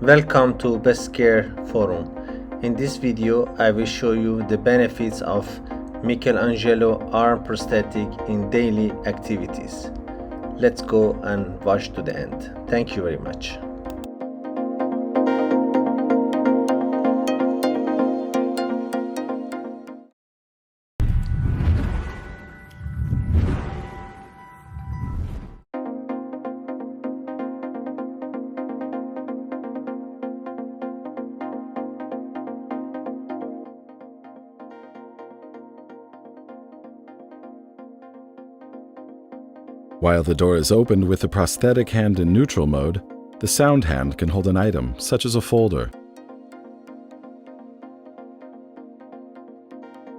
Welcome to Best Care Forum. In this video, I will show you the benefits of Michelangelo arm prosthetic in daily activities. Let's go and watch to the end. Thank you very much. While the door is opened with the prosthetic hand in neutral mode, the sound hand can hold an item, such as a folder.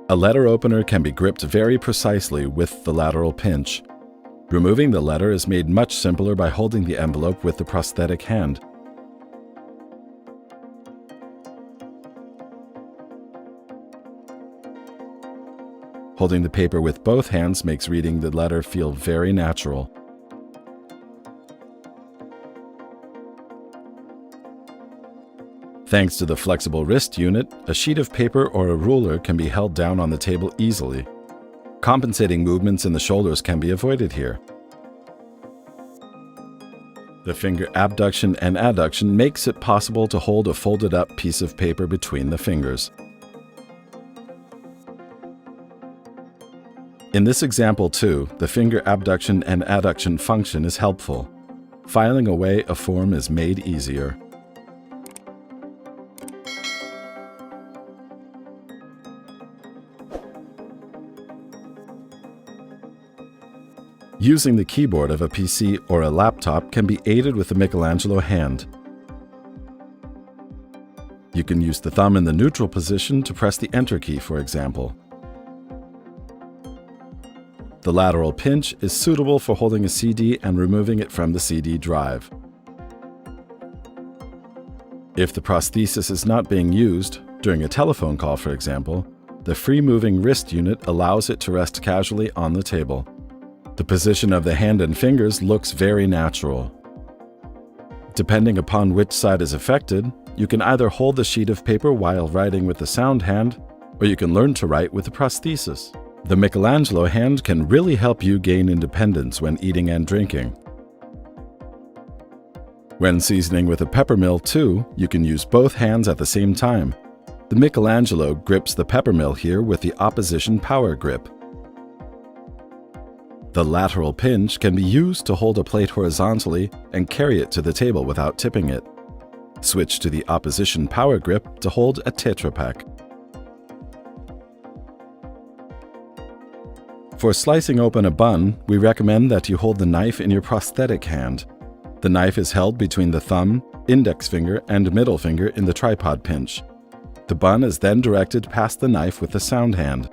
A letter opener can be gripped very precisely with the lateral pinch. Removing the letter is made much simpler by holding the envelope with the prosthetic hand. Holding the paper with both hands makes reading the letter feel very natural. Thanks to the flexible wrist unit, a sheet of paper or a ruler can be held down on the table easily. Compensating movements in the shoulders can be avoided here. The finger abduction and adduction makes it possible to hold a folded up piece of paper between the fingers. In this example too, the finger abduction and adduction function is helpful. Filing away a form is made easier. Using the keyboard of a PC or a laptop can be aided with the Michelangelo hand. You can use the thumb in the neutral position to press the Enter key, for example. The lateral pinch is suitable for holding a CD and removing it from the CD drive. If the prosthesis is not being used, during a telephone call for example, the free-moving wrist unit allows it to rest casually on the table. The position of the hand and fingers looks very natural. Depending upon which side is affected, you can either hold the sheet of paper while writing with the sound hand, or you can learn to write with the prosthesis. The Michelangelo hand can really help you gain independence when eating and drinking. When seasoning with a peppermill too, you can use both hands at the same time. The Michelangelo grips the peppermill here with the opposition power grip. The lateral pinch can be used to hold a plate horizontally and carry it to the table without tipping it. Switch to the opposition power grip to hold a Tetra Pak. For slicing open a bun, we recommend that you hold the knife in your prosthetic hand. The knife is held between the thumb, index finger, and middle finger in the tripod pinch. The bun is then directed past the knife with the sound hand.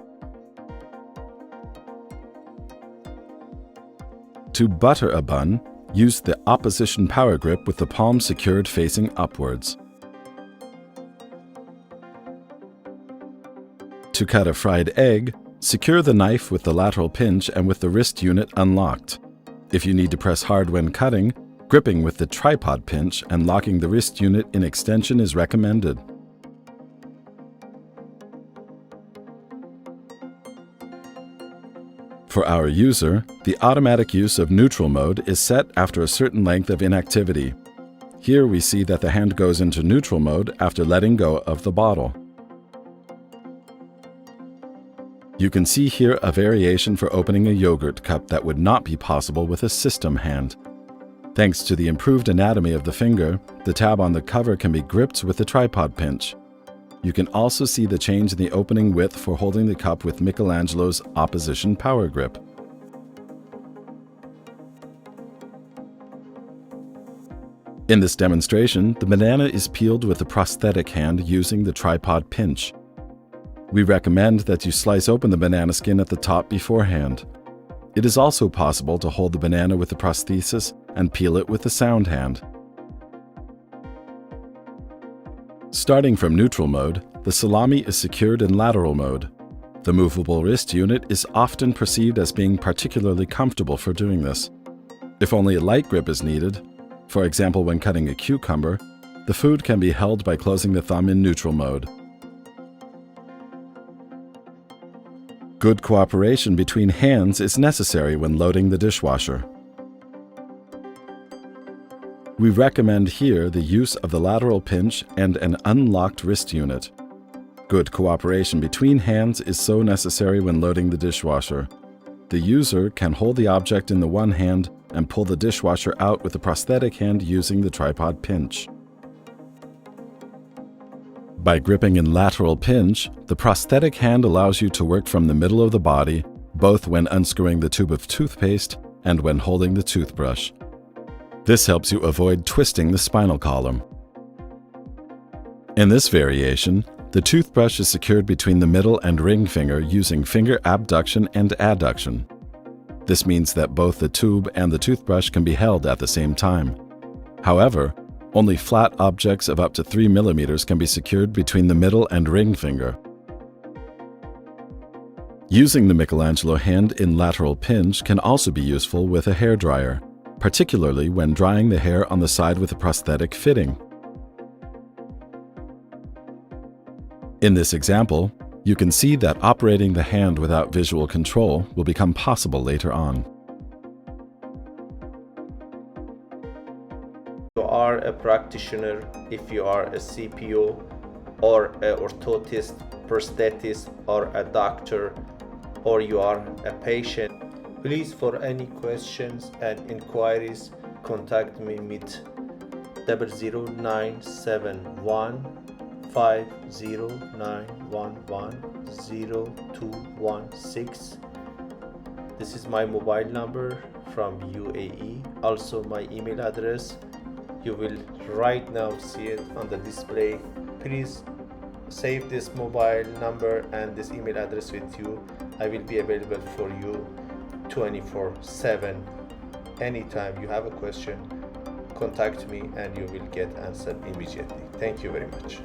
To butter a bun, use the opposition power grip with the palm secured facing upwards. To cut a fried egg, secure the knife with the lateral pinch and with the wrist unit unlocked. If you need to press hard when cutting, gripping with the tripod pinch and locking the wrist unit in extension is recommended. For our user, the automatic use of neutral mode is set after a certain length of inactivity. Here we see that the hand goes into neutral mode after letting go of the bottle. You can see here a variation for opening a yogurt cup that would not be possible with a system hand. Thanks to the improved anatomy of the finger, the tab on the cover can be gripped with the tripod pinch. You can also see the change in the opening width for holding the cup with Michelangelo's opposition power grip. In this demonstration, the banana is peeled with the prosthetic hand using the tripod pinch. We recommend that you slice open the banana skin at the top beforehand. It is also possible to hold the banana with the prosthesis and peel it with the sound hand. Starting from neutral mode, the salami is secured in lateral mode. The movable wrist unit is often perceived as being particularly comfortable for doing this. If only a light grip is needed, for example when cutting a cucumber, The food can be held by closing the thumb in neutral mode. Good cooperation between hands is necessary when loading the dishwasher. We recommend here the use of the lateral pinch and an unlocked wrist unit. Good cooperation between hands is so necessary when loading the dishwasher. The user can hold the object in the one hand and pull the dishwasher out with the prosthetic hand using the tripod pinch. By gripping in lateral pinch, the prosthetic hand allows you to work from the middle of the body, both when unscrewing the tube of toothpaste and when holding the toothbrush. This helps you avoid twisting the spinal column. In this variation, the toothbrush is secured between the middle and ring finger using finger abduction and adduction. This means that both the tube and the toothbrush can be held at the same time. However, only flat objects of up to 3 mm can be secured between the middle and ring finger. Using the Michelangelo hand in lateral pinch can also be useful with a hairdryer, particularly when drying the hair on the side with a prosthetic fitting. In this example, you can see that operating the hand without visual control will become possible later on. You are a practitioner, if you are a CPO or an orthotist, prosthetist, or a doctor, or you are a patient, please, for any questions and inquiries, contact me with 00971 5091100216. This is my mobile number from UAE. Also my email address. You will right now see it on the display. Please save this mobile number and this email address with you. I will be available for you 24/7. Anytime you have a question, contact me and you will get answered immediately. Thank you very much.